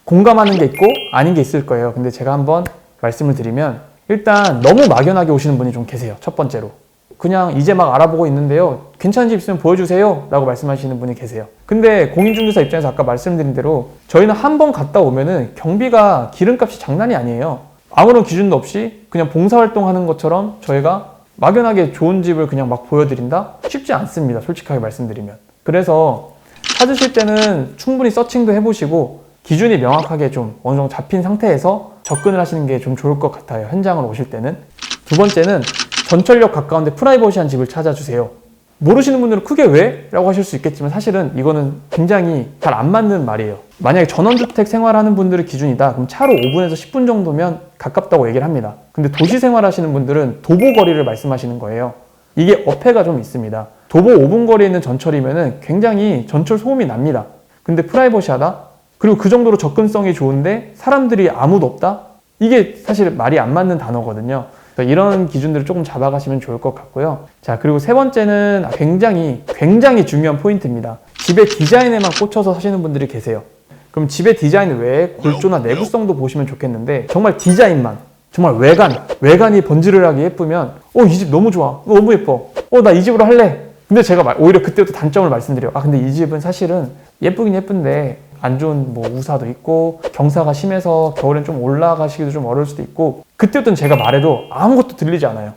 공감하는 게 있고 아닌 게 있을 거예요. 근데 제가 한번 말씀을 드리면 일단 너무 막연하게 오시는 분이 좀 계세요. 첫 번째로. 그냥 이제 막 알아보고 있는데요. 괜찮은 집 있으면 보여주세요 라고 말씀하시는 분이 계세요. 근데 공인중개사 입장에서 아까 말씀드린 대로 저희는 한 번 갔다 오면은 경비가 기름값이 장난이 아니에요. 아무런 기준도 없이 그냥 봉사활동하는 것처럼 저희가 막연하게 좋은 집을 그냥 막 보여드린다? 쉽지 않습니다. 솔직하게 말씀드리면. 그래서 찾으실 때는 충분히 서칭도 해보시고 기준이 명확하게 좀 어느 정도 잡힌 상태에서 접근을 하시는 게 좀 좋을 것 같아요. 현장으로 오실 때는. 두 번째는 전철역 가까운데 프라이버시한 집을 찾아주세요. 모르시는 분들은 크게 왜? 라고 하실 수 있겠지만 사실은 이거는 굉장히 잘 안 맞는 말이에요. 만약에 전원주택 생활하는 분들의 기준이다. 그럼 차로 5분에서 10분 정도면 가깝다고 얘기를 합니다. 근데 도시 생활하시는 분들은 도보 거리를 말씀하시는 거예요. 이게 어폐가 좀 있습니다. 도보 5분 거리에 있는 전철이면은 굉장히 전철 소음이 납니다. 근데 프라이버시하다? 그리고 그 정도로 접근성이 좋은데 사람들이 아무도 없다? 이게 사실 말이 안 맞는 단어거든요. 이런 기준들을 조금 잡아가시면 좋을 것 같고요. 자, 그리고 세 번째는 굉장히 중요한 포인트입니다. 집의 디자인에만 꽂혀서 사시는 분들이 계세요. 그럼 집의 디자인 외에 골조나 내구성도 보시면 좋겠는데 정말 디자인만, 정말 외관이 번지르르하게 예쁘면 이 집 너무 좋아, 너무 예뻐, 나 이 집으로 할래. 근데 제가 오히려 그때부터 단점을 말씀드려요. 근데 이 집은 사실은 예쁘긴 예쁜데 안 좋은 우사도 있고 경사가 심해서 겨울엔 좀 올라가시기도 좀 어려울 수도 있고, 그때부터는 제가 말해도 아무것도 들리지 않아요.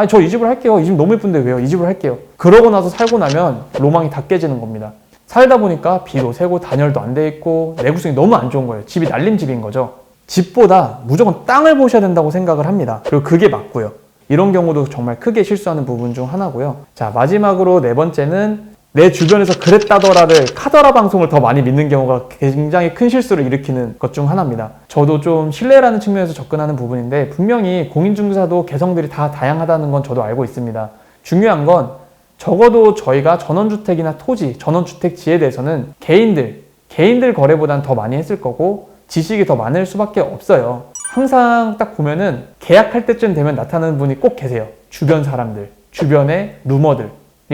저 이 집을 할게요. 이 집 너무 예쁜데 왜요? 이 집을 할게요. 그러고 나서 살고 나면 로망이 다 깨지는 겁니다. 살다 보니까 비도 새고 단열도 안 돼 있고 내구성이 너무 안 좋은 거예요. 집이 날림집인 거죠. 집보다 무조건 땅을 보셔야 된다고 생각을 합니다. 그리고 그게 맞고요. 이런 경우도 정말 크게 실수하는 부분 중 하나고요. 자, 마지막으로 네 번째는 내 주변에서 그랬다더라를 카더라 방송을 더 많이 믿는 경우가 굉장히 큰 실수를 일으키는 것 중 하나입니다. 저도 좀 신뢰라는 측면에서 접근하는 부분인데 분명히 공인중개사도 개성들이 다 다양하다는 건 저도 알고 있습니다. 중요한 건 적어도 저희가 전원주택이나 토지, 전원주택지에 대해서는 개인들 거래보다는 더 많이 했을 거고 지식이 더 많을 수밖에 없어요. 항상 딱 보면은 계약할 때쯤 되면 나타나는 분이 꼭 계세요. 주변 사람들, 주변에 루머들이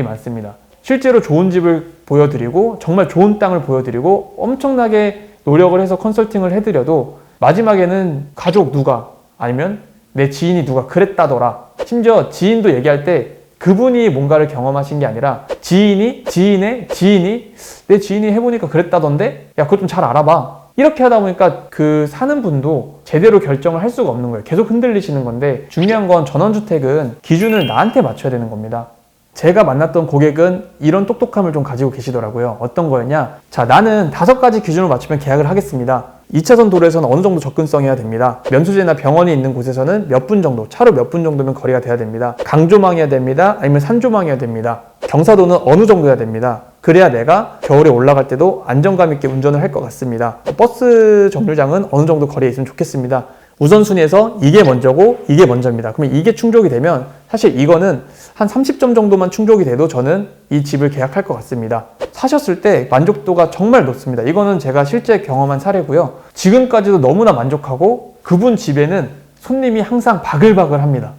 많습니다. 실제로 좋은 집을 보여드리고 정말 좋은 땅을 보여드리고 엄청나게 노력을 해서 컨설팅을 해드려도 마지막에는 가족 누가 아니면 내 지인이 누가 그랬다더라, 심지어 지인도 얘기할 때 그분이 뭔가를 경험하신 게 아니라 지인의 지인이 내 지인이 해보니까 그랬다던데 야 그거 좀 잘 알아봐, 이렇게 하다 보니까 그 사는 분도 제대로 결정을 할 수가 없는 거예요. 계속 흔들리시는 건데 중요한 건 전원주택은 기준을 나한테 맞춰야 되는 겁니다. 제가 만났던 고객은 이런 똑똑함을 좀 가지고 계시더라고요. 어떤 거였냐? 자, 나는 5가지 기준을 맞추면 계약을 하겠습니다. 2차선 도로에서는 어느 정도 접근성이어야 됩니다. 면수지나 병원이 있는 곳에서는 몇 분 정도, 차로 몇 분 정도면 거리가 돼야 됩니다. 강조망이어야 됩니다. 아니면 산조망이어야 됩니다. 경사도는 어느 정도여야 됩니다. 그래야 내가 겨울에 올라갈 때도 안정감 있게 운전을 할 것 같습니다. 버스 정류장은 어느 정도 거리에 있으면 좋겠습니다. 우선순위에서 이게 먼저고 이게 먼저입니다. 그러면 이게 충족이 되면 사실 이거는 한 30점 정도만 충족이 돼도 저는 이 집을 계약할 것 같습니다. 사셨을 때 만족도가 정말 높습니다. 이거는 제가 실제 경험한 사례고요. 지금까지도 너무나 만족하고 그분 집에는 손님이 항상 바글바글 합니다.